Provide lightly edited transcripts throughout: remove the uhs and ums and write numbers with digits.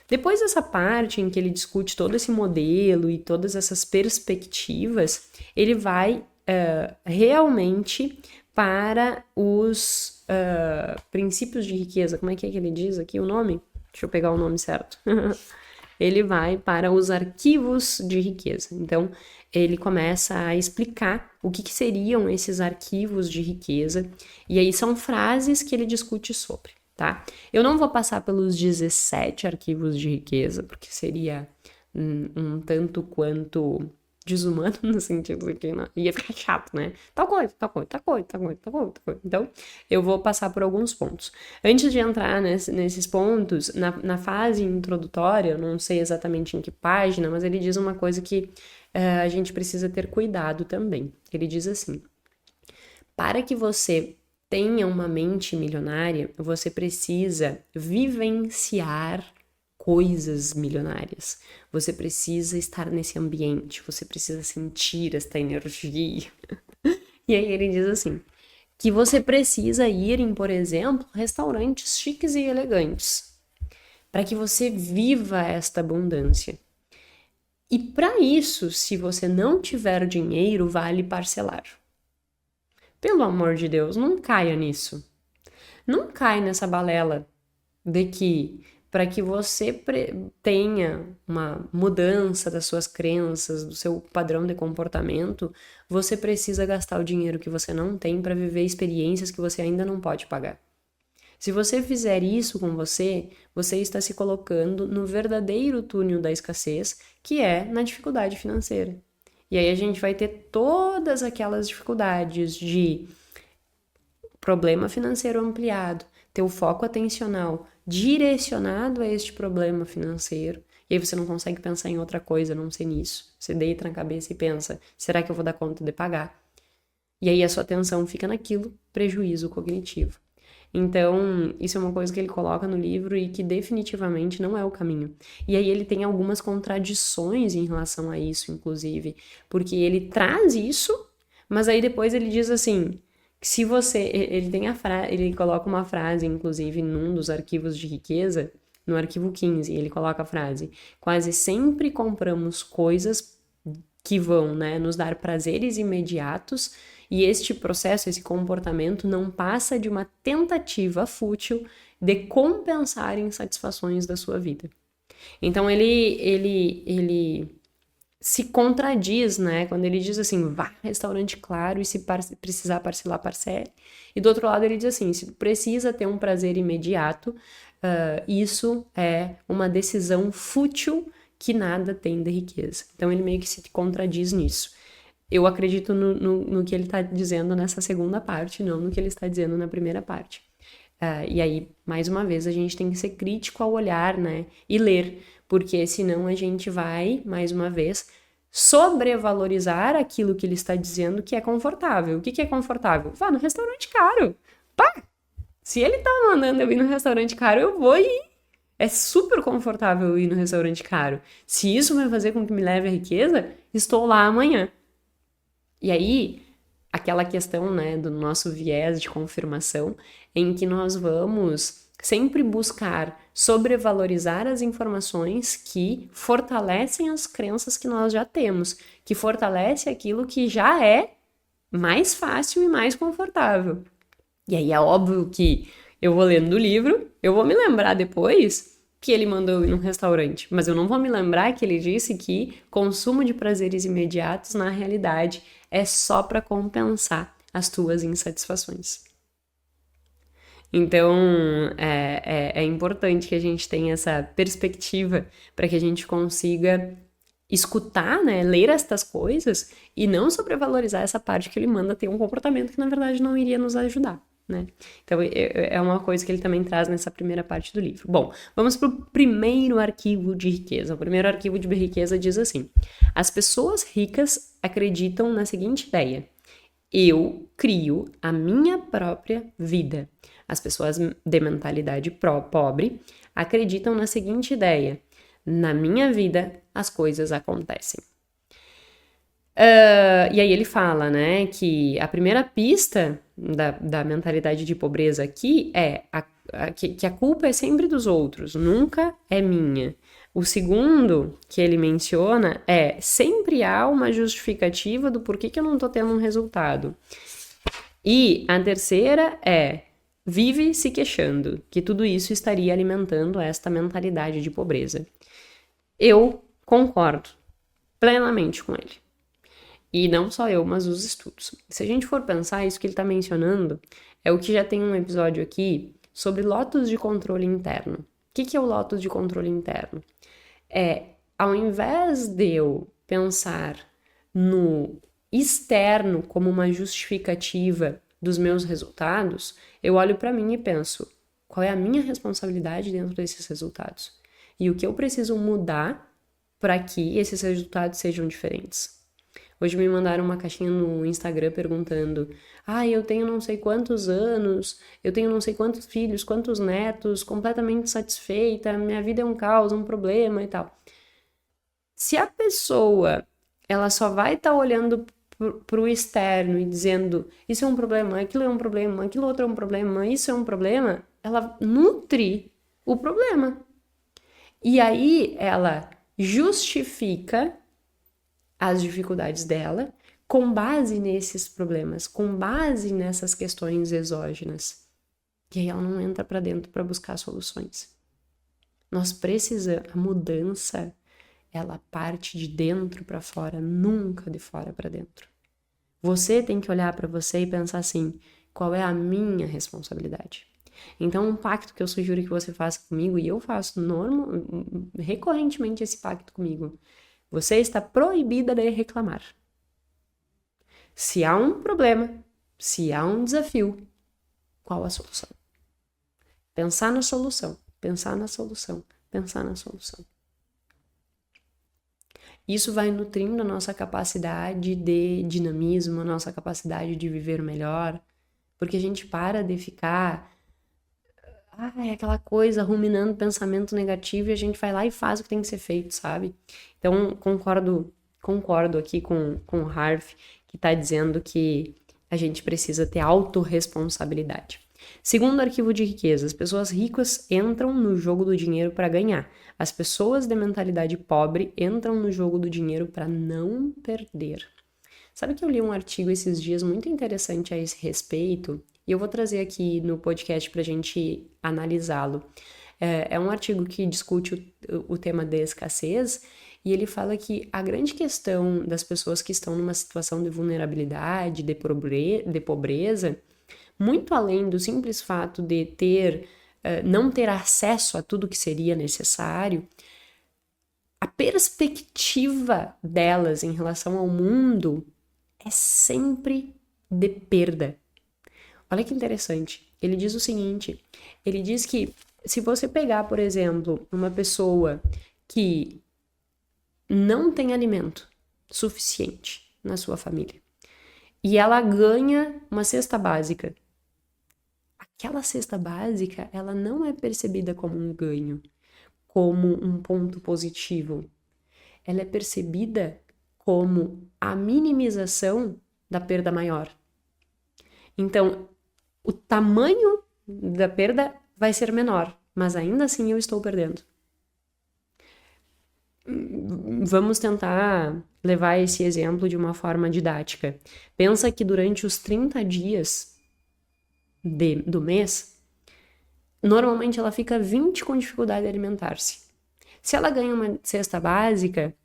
Depois dessa parte em que ele discute todo esse modelo e todas essas perspectivas, ele vai realmente para os princípios de riqueza. Como é que ele diz aqui o nome? Deixa eu pegar o nome certo. Ele vai para os arquivos de riqueza. Então, ele começa a explicar o que seriam esses arquivos de riqueza, e aí são frases que ele discute sobre, tá? Eu não vou passar pelos 17 arquivos de riqueza, porque seria um tanto quanto desumano no sentido de que ia ficar chato, né? Tal coisa, tal coisa, tal coisa, tal coisa, tal coisa, tal coisa. Então, eu vou passar por alguns pontos. Antes de entrar nesses pontos, na fase introdutória, eu não sei exatamente em que página, mas ele diz uma coisa que a gente precisa ter cuidado também. Ele diz assim: para que você tenha uma mente milionária, você precisa vivenciar coisas milionárias. Você precisa estar nesse ambiente, você precisa sentir esta energia. E aí ele diz assim, que você precisa ir em, por exemplo, restaurantes chiques e elegantes, para que você viva esta abundância. E para isso, se você não tiver dinheiro, vale parcelar. Pelo amor de Deus, não caia nisso. Não cai nessa balela de que para que você tenha uma mudança das suas crenças, do seu padrão de comportamento, você precisa gastar o dinheiro que você não tem para viver experiências que você ainda não pode pagar. Se você fizer isso com você, você está se colocando no verdadeiro túnel da escassez, que é na dificuldade financeira. E aí a gente vai ter todas aquelas dificuldades de problema financeiro ampliado, ter o foco atencional direcionado a este problema financeiro, e aí você não consegue pensar em outra coisa, a não ser nisso. Você deita na cabeça e pensa, será que eu vou dar conta de pagar? E aí a sua atenção fica naquilo, prejuízo cognitivo. Então, isso é uma coisa que ele coloca no livro e que definitivamente não é o caminho. E aí ele tem algumas contradições em relação a isso, inclusive, porque ele traz isso, mas aí depois ele diz assim, se você, ele tem ele coloca uma frase, inclusive, num dos arquivos de riqueza, no arquivo 15, ele coloca a frase, quase sempre compramos coisas que vão, né, nos dar prazeres imediatos, e este processo, esse comportamento não passa de uma tentativa fútil de compensar insatisfações da sua vida. Então ele se contradiz, né? Quando ele diz assim, vá restaurante claro e se precisar parcelar, parcele. E do outro lado ele diz assim, se precisa ter um prazer imediato, isso é uma decisão fútil que nada tem de riqueza. Então ele meio que se contradiz nisso. Eu acredito no que ele está dizendo nessa segunda parte, não no que ele está dizendo na primeira parte. E aí, mais uma vez, a gente tem que ser crítico ao olhar, né? E ler, porque senão a gente vai, mais uma vez, sobrevalorizar aquilo que ele está dizendo que é confortável. O que é confortável? Vá no restaurante caro. Pá! Se ele tá mandando eu ir no restaurante caro, eu vou ir. É super confortável ir no restaurante caro. Se isso vai fazer com que me leve à riqueza, estou lá amanhã. E aí, aquela questão, né, do nosso viés de confirmação, em que nós vamos sempre buscar sobrevalorizar as informações que fortalecem as crenças que nós já temos, que fortalece aquilo que já é mais fácil e mais confortável. E aí é óbvio que eu vou lendo o livro, eu vou me lembrar depois que ele mandou ir num restaurante, mas eu não vou me lembrar que ele disse que consumo de prazeres imediatos, na realidade, é só para compensar as tuas insatisfações. Então, é importante que a gente tenha essa perspectiva para que a gente consiga escutar, né, ler estas coisas e não sobrevalorizar essa parte que ele manda ter um comportamento que, na verdade, não iria nos ajudar. Né? Então, é uma coisa que ele também traz nessa primeira parte do livro. Bom, vamos para o primeiro arquivo de riqueza. O primeiro arquivo de riqueza diz assim: as pessoas ricas acreditam na seguinte ideia: eu crio a minha própria vida. As pessoas de mentalidade pobre acreditam na seguinte ideia: na minha vida as coisas acontecem. E aí ele fala, né, que a primeira pista da mentalidade de pobreza aqui é que a culpa é sempre dos outros, nunca é minha. O segundo que ele menciona é sempre há uma justificativa do porquê que eu não tô tendo um resultado. E a terceira é vive se queixando, que tudo isso estaria alimentando esta mentalidade de pobreza. Eu concordo plenamente com ele. E não só eu, mas os estudos. Se a gente for pensar, isso que ele está mencionando é o que já tem um episódio aqui sobre lotos de controle interno. O que é o lotus de controle interno? Ao invés de eu pensar no externo como uma justificativa dos meus resultados, eu olho para mim e penso, qual é a minha responsabilidade dentro desses resultados? E o que eu preciso mudar para que esses resultados sejam diferentes? Hoje me mandaram uma caixinha no Instagram perguntando: eu tenho não sei quantos anos, eu tenho não sei quantos filhos, quantos netos, completamente satisfeita, minha vida é um caos, um problema e tal. Se a pessoa, ela só vai estar olhando pro externo e dizendo: isso é um problema, aquilo é um problema, aquilo outro é um problema, isso é um problema, ela nutre o problema. E aí ela justifica as dificuldades dela com base nesses problemas, com base nessas questões exógenas. E aí ela não entra para dentro para buscar soluções. Nós precisamos, a mudança, ela parte de dentro para fora, nunca de fora para dentro. Você tem que olhar para você e pensar assim, qual é a minha responsabilidade? Então, um pacto que eu sugiro que você faça comigo, e eu faço recorrentemente esse pacto comigo, você está proibida de reclamar. Se há um problema, se há um desafio, qual a solução? Pensar na solução, pensar na solução, pensar na solução. Isso vai nutrindo a nossa capacidade de dinamismo, a nossa capacidade de viver melhor, porque a gente para de ficar aquela coisa ruminando pensamento negativo e a gente vai lá e faz o que tem que ser feito, sabe? Então, concordo aqui com o Harv, que está dizendo que a gente precisa ter autorresponsabilidade. Segundo arquivo de riqueza, as pessoas ricas entram no jogo do dinheiro para ganhar. As pessoas de mentalidade pobre entram no jogo do dinheiro para não perder. Sabe que eu li um artigo esses dias muito interessante a esse respeito, e eu vou trazer aqui no podcast para a gente analisá-lo. É um artigo que discute o tema da escassez, e ele fala que a grande questão das pessoas que estão numa situação de vulnerabilidade, de pobreza, muito além do simples fato de não ter acesso a tudo que seria necessário, a perspectiva delas em relação ao mundo é sempre de perda. Olha que interessante. Ele diz o seguinte, ele diz que se você pegar, por exemplo, uma pessoa que não tem alimento suficiente na sua família e ela ganha uma cesta básica, aquela cesta básica, ela não é percebida como um ganho, como um ponto positivo. Ela é percebida como a minimização da perda maior. Então, o tamanho da perda vai ser menor, mas ainda assim eu estou perdendo. Vamos tentar levar esse exemplo de uma forma didática. Pensa que durante os 30 dias do mês, normalmente ela fica 20 com dificuldade de alimentar-se. Se ela ganha uma cesta básica,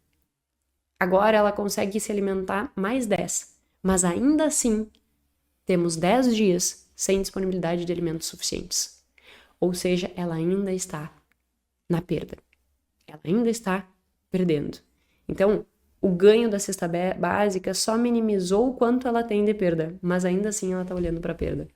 agora ela consegue se alimentar mais 10. Mas ainda assim, temos 10 dias sem disponibilidade de alimentos suficientes. Ou seja, ela ainda está na perda. Ela ainda está perdendo. Então, o ganho da cesta básica só minimizou o quanto ela tem de perda, mas ainda assim ela está olhando para a perda.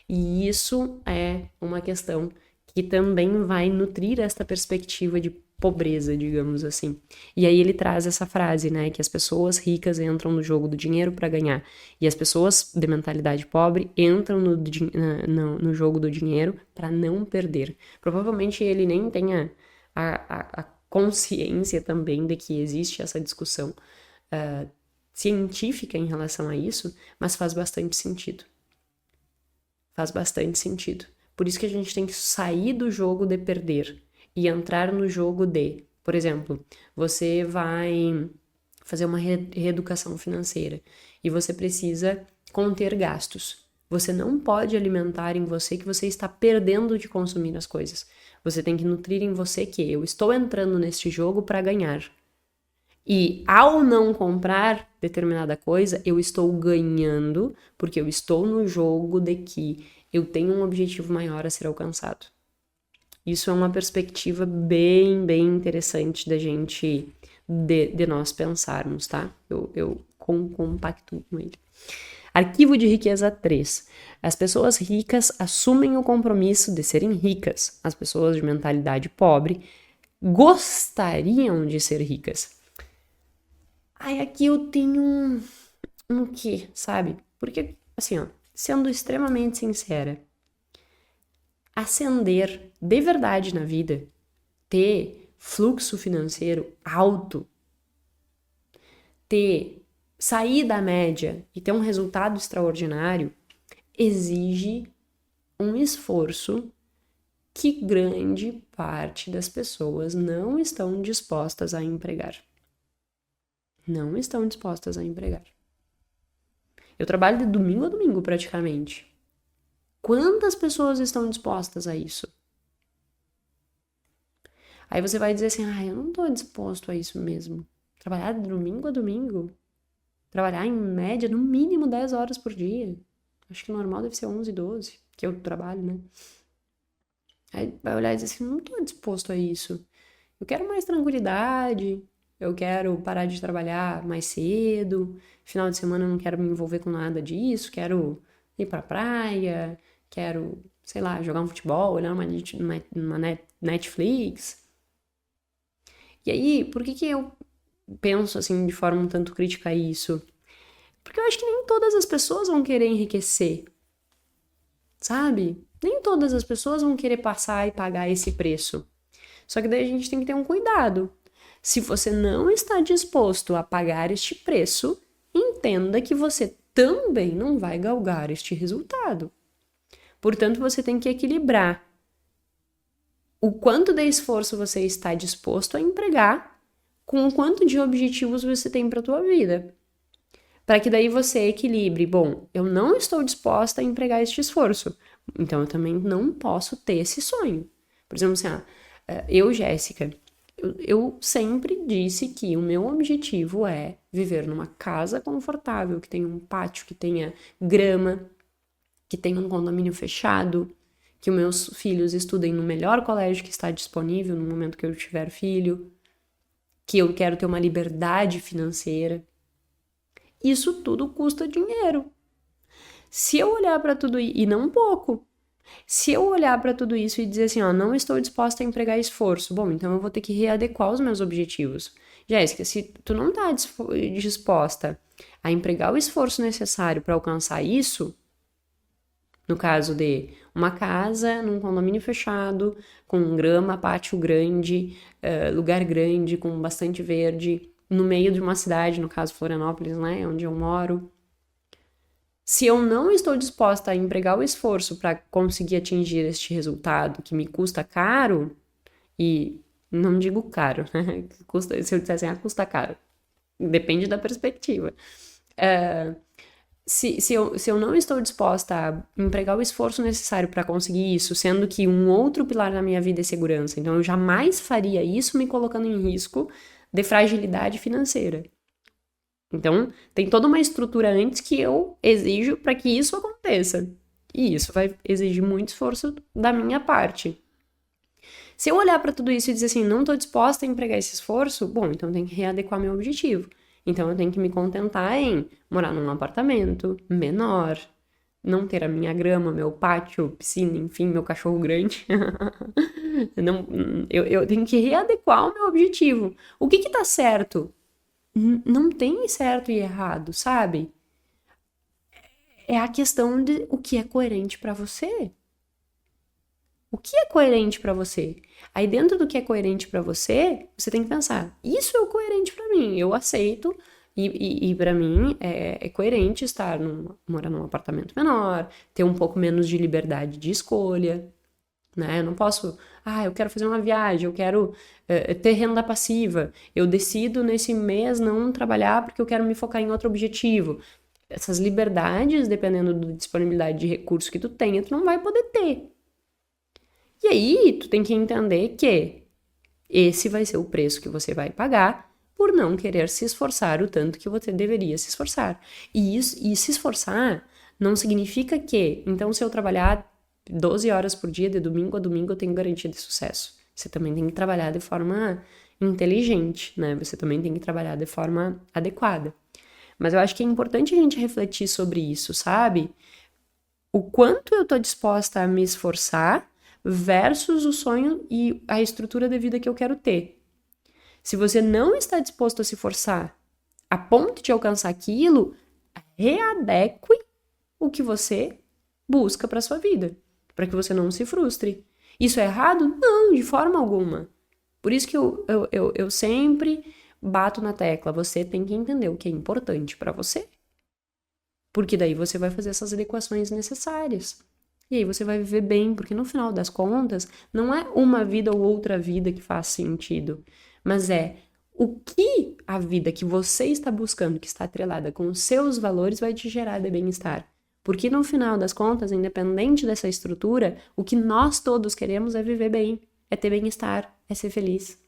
E isso é uma questão que também vai nutrir esta perspectiva de pobreza, digamos assim. E aí ele traz essa frase, né, que as pessoas ricas entram no jogo do dinheiro para ganhar e as pessoas de mentalidade pobre entram no jogo do dinheiro para não perder. Provavelmente ele nem tenha a consciência também de que existe essa discussão científica em relação a isso, mas faz bastante sentido. Faz bastante sentido. Por isso que a gente tem que sair do jogo de perder e entrar no jogo de, por exemplo, você vai fazer uma reeducação financeira e você precisa conter gastos. Você não pode alimentar em você que você está perdendo de consumir as coisas. Você tem que nutrir em você que eu estou entrando neste jogo para ganhar. E ao não comprar determinada coisa, eu estou ganhando, porque eu estou no jogo de que eu tenho um objetivo maior a ser alcançado. Isso é uma perspectiva bem interessante da gente, de nós pensarmos, tá? Eu compacto com ele. Arquivo de riqueza 3. As pessoas ricas assumem o compromisso de serem ricas. As pessoas de mentalidade pobre gostariam de ser ricas. Aí aqui eu tenho um quê, sabe? Porque, assim, ó, sendo extremamente sincera, ascender de verdade na vida, ter fluxo financeiro alto, sair da média e ter um resultado extraordinário, exige um esforço que grande parte das pessoas não estão dispostas a empregar. Não estão dispostas a empregar. Eu trabalho de domingo a domingo praticamente. Quantas pessoas estão dispostas a isso? Aí você vai dizer assim, eu não tô disposto a isso mesmo. Trabalhar de domingo a domingo? Trabalhar em média no mínimo 10 horas por dia. Acho que o normal deve ser 11, 12, que eu trabalho, né? Aí vai olhar e dizer assim, não tô disposto a isso. Eu quero mais tranquilidade, eu quero parar de trabalhar mais cedo, final de semana eu não quero me envolver com nada disso, quero ir pra praia, quero, sei lá, jogar um futebol, olhar uma Netflix. E aí, por que eu penso assim de forma um tanto crítica a isso? Porque eu acho que nem todas as pessoas vão querer enriquecer, sabe? Nem todas as pessoas vão querer passar e pagar esse preço. Só que daí a gente tem que ter um cuidado. Se você não está disposto a pagar este preço, entenda que você também não vai galgar este resultado. Portanto, você tem que equilibrar o quanto de esforço você está disposto a empregar com o quanto de objetivos você tem para a tua vida. Para que daí você equilibre, bom, eu não estou disposta a empregar este esforço, então eu também não posso ter esse sonho. Por exemplo, assim, eu, Jéssica, eu sempre disse que o meu objetivo é viver numa casa confortável, que tenha um pátio, que tenha grama, que tenha um condomínio fechado, que os meus filhos estudem no melhor colégio que está disponível no momento que eu tiver filho, que eu quero ter uma liberdade financeira. Isso tudo custa dinheiro. Se eu olhar para tudo e não pouco, se eu olhar para tudo isso e dizer assim, não estou disposta a empregar esforço, bom, então eu vou ter que readequar os meus objetivos. Jéssica, se tu não tá disposta a empregar o esforço necessário para alcançar isso, no caso de uma casa num condomínio fechado, com grama, pátio grande, lugar grande, com bastante verde, no meio de uma cidade, no caso Florianópolis, né, onde eu moro. Se eu não estou disposta a empregar o esforço para conseguir atingir este resultado que me custa caro, e não digo caro, né? Se eu disser assim, custa caro. Depende da perspectiva. Se eu não estou disposta a empregar o esforço necessário para conseguir isso, sendo que um outro pilar da minha vida é segurança, então eu jamais faria isso me colocando em risco de fragilidade financeira. Então, tem toda uma estrutura antes que eu exijo para que isso aconteça. E isso vai exigir muito esforço da minha parte. Se eu olhar para tudo isso e dizer assim, não estou disposta a empregar esse esforço, bom, então eu tenho que readequar meu objetivo. Então eu tenho que me contentar em morar num apartamento menor, não ter a minha grama, meu pátio, piscina, enfim, meu cachorro grande. Eu tenho que readequar o meu objetivo. O que tá certo? Não tem certo e errado, sabe? É a questão de o que é coerente para você. O que é coerente para você? Aí dentro do que é coerente para você, você tem que pensar, isso é o coerente para mim, eu aceito E para mim é coerente morar num apartamento menor, ter um pouco menos de liberdade de escolha, né? Eu não posso, eu quero fazer uma viagem, eu quero ter renda passiva, eu decido nesse mês não trabalhar porque eu quero me focar em outro objetivo. Essas liberdades, dependendo da disponibilidade de recursos que tu tenha, tu não vai poder ter. E aí, tu tem que entender que esse vai ser o preço que você vai pagar por não querer se esforçar o tanto que você deveria se esforçar. E se esforçar não significa que, então, se eu trabalhar 12 horas por dia, de domingo a domingo, eu tenho garantia de sucesso. Você também tem que trabalhar de forma inteligente, né? Você também tem que trabalhar de forma adequada. Mas eu acho que é importante a gente refletir sobre isso, sabe? O quanto eu tô disposta a me esforçar versus o sonho e a estrutura de vida que eu quero ter. Se você não está disposto a se forçar a ponto de alcançar aquilo, readeque o que você busca para sua vida, para que você não se frustre. Isso é errado? Não, de forma alguma. Por isso que eu sempre bato na tecla, você tem que entender o que é importante para você. Porque daí você vai fazer essas adequações necessárias. E aí você vai viver bem, porque no final das contas, não é uma vida ou outra vida que faz sentido, mas é o que a vida que você está buscando, que está atrelada com os seus valores, vai te gerar de bem-estar. Porque no final das contas, independente dessa estrutura, o que nós todos queremos é viver bem, é ter bem-estar, é ser feliz.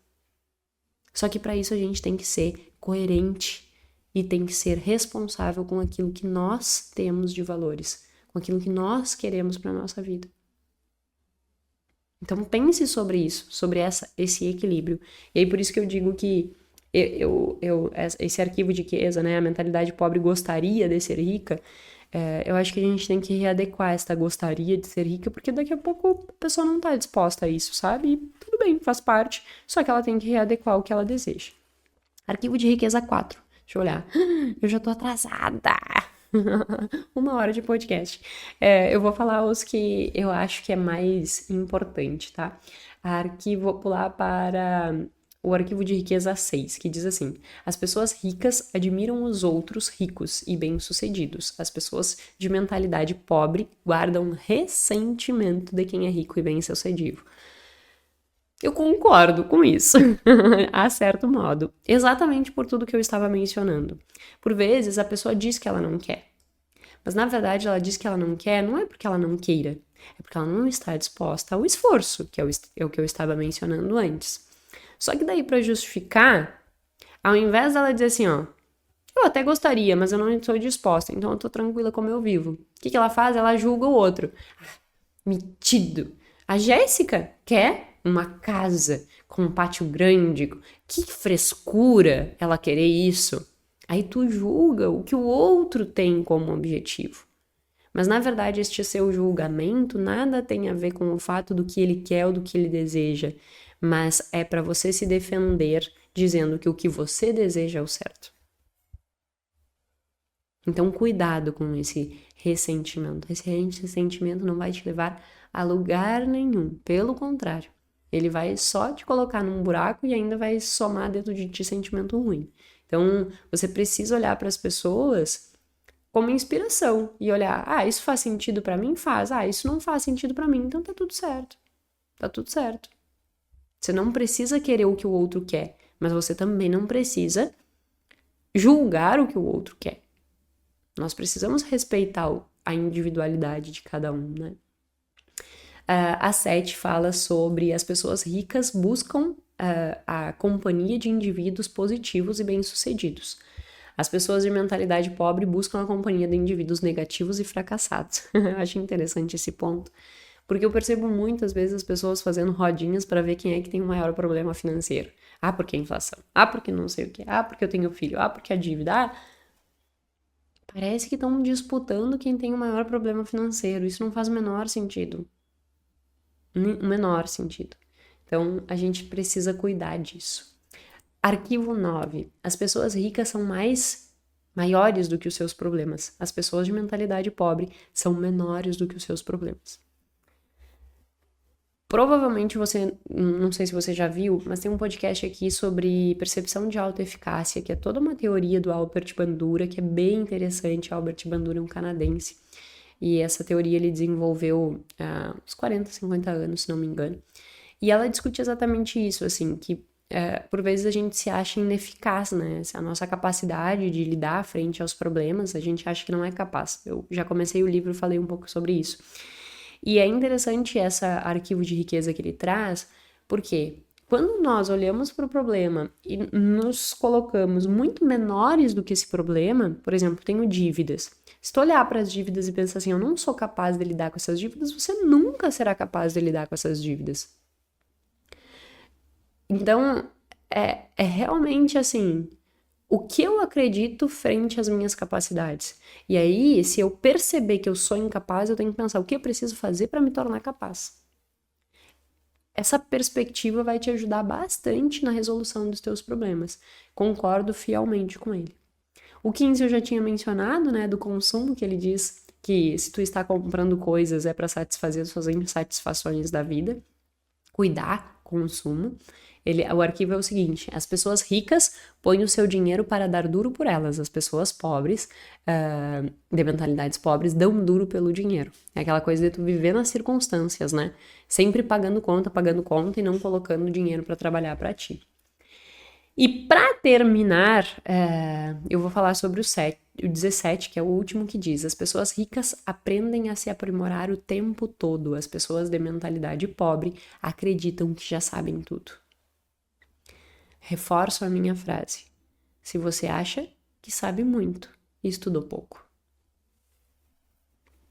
Só que para isso a gente tem que ser coerente e tem que ser responsável com aquilo que nós temos de valores, com aquilo que nós queremos para nossa vida. Então pense sobre isso, sobre esse equilíbrio. E aí por isso que eu digo que esse arquivo de Chiesa, né, a mentalidade pobre gostaria de ser rica, eu acho que a gente tem que readequar esta gostaria de ser rica, porque daqui a pouco a pessoa não tá disposta a isso, sabe? E tudo bem, faz parte, só que ela tem que readequar o que ela deseja. Arquivo de riqueza 4. Deixa eu olhar. Eu já tô atrasada. 1 hora de podcast. Eu vou falar os que eu acho que é mais importante, tá? Vou pular para o arquivo de riqueza 6, que diz assim: as pessoas ricas admiram os outros ricos e bem-sucedidos. As pessoas de mentalidade pobre guardam ressentimento de quem é rico e bem-sucedido. Eu concordo com isso, a certo modo, exatamente por tudo que eu estava mencionando. Por vezes a pessoa diz que ela não quer, mas na verdade ela diz que ela não quer não é porque ela não queira, é porque ela não está disposta ao esforço, que é o que eu estava mencionando antes. Só que daí para justificar, ao invés dela dizer assim, ó, eu até gostaria, mas eu não estou disposta, então eu tô tranquila como eu vivo. O que ela faz? Ela julga o outro. Metido. A Jéssica quer uma casa com um pátio grande. Que frescura ela querer isso. Aí tu julga o que o outro tem como objetivo. Mas na verdade este seu julgamento nada tem a ver com o fato do que ele quer ou do que ele deseja, mas é para você se defender dizendo que o que você deseja é o certo. Então cuidado com esse ressentimento. Esse ressentimento não vai te levar a lugar nenhum, pelo contrário. Ele vai só te colocar num buraco e ainda vai somar dentro de ti sentimento ruim. Então, você precisa olhar para as pessoas como inspiração e olhar, isso faz sentido para mim? Faz. Isso não faz sentido para mim, então tá tudo certo. Tá tudo certo. Você não precisa querer o que o outro quer, mas você também não precisa julgar o que o outro quer. Nós precisamos respeitar a individualidade de cada um, né? A 7 fala sobre as pessoas ricas buscam a companhia de indivíduos positivos e bem-sucedidos. As pessoas de mentalidade pobre buscam a companhia de indivíduos negativos e fracassados. Eu acho interessante esse ponto, porque eu percebo muitas vezes as pessoas fazendo rodinhas para ver quem é que tem o maior problema financeiro. Porque a inflação. Porque não sei o que. Porque eu tenho filho. Porque a dívida. Parece que estão disputando quem tem o maior problema financeiro. Isso não faz o menor sentido. O menor sentido. Então, a gente precisa cuidar disso. Arquivo 9. As pessoas ricas são maiores do que os seus problemas. As pessoas de mentalidade pobre são menores do que os seus problemas. Provavelmente você, não sei se você já viu, mas tem um podcast aqui sobre percepção de autoeficácia, que é toda uma teoria do Albert Bandura, que é bem interessante. Albert Bandura é um canadense. E essa teoria ele desenvolveu há uns 40, 50 anos, se não me engano. E ela discute exatamente isso, assim, que por vezes a gente se acha ineficaz, né? A nossa capacidade de lidar frente aos problemas, a gente acha que não é capaz. Eu já comecei o livro e falei um pouco sobre isso. E é interessante esse arquivo de riqueza que ele traz, porque quando nós olhamos para o problema e nos colocamos muito menores do que esse problema, por exemplo, tenho dívidas. Se tu olhar para as dívidas e pensar assim, eu não sou capaz de lidar com essas dívidas, você nunca será capaz de lidar com essas dívidas. Então, é realmente assim, o que eu acredito frente às minhas capacidades. E aí, se eu perceber que eu sou incapaz, eu tenho que pensar o que eu preciso fazer para me tornar capaz. Essa perspectiva vai te ajudar bastante na resolução dos teus problemas. Concordo fielmente com ele. O 15 eu já tinha mencionado, né, do consumo, que ele diz que se tu está comprando coisas é para satisfazer as suas insatisfações da vida. Cuidar, consumo. O arquivo é o seguinte: as pessoas ricas põem o seu dinheiro para dar duro por elas, as pessoas pobres, de mentalidades pobres, dão duro pelo dinheiro. É aquela coisa de tu viver nas circunstâncias, né? Sempre pagando conta e não colocando dinheiro para trabalhar para ti. E para terminar, eu vou falar sobre o 17, que é o último que diz: as pessoas ricas aprendem a se aprimorar o tempo todo, as pessoas de mentalidade pobre acreditam que já sabem tudo. Reforço a minha frase: se você acha que sabe muito, estudou pouco.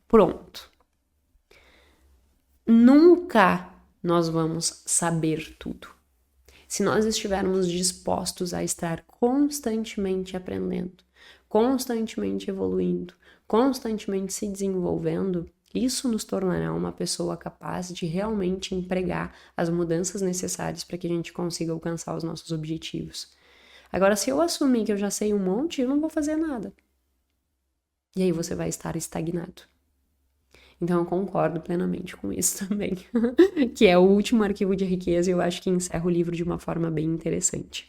Pronto. Nunca nós vamos saber tudo. Se nós estivermos dispostos a estar constantemente aprendendo, constantemente evoluindo, constantemente se desenvolvendo, isso nos tornará uma pessoa capaz de realmente empregar as mudanças necessárias para que a gente consiga alcançar os nossos objetivos. Agora, se eu assumir que eu já sei um monte, eu não vou fazer nada. E aí você vai estar estagnado. Então eu concordo plenamente com isso também, que é o último arquivo de riqueza e eu acho que encerra o livro de uma forma bem interessante.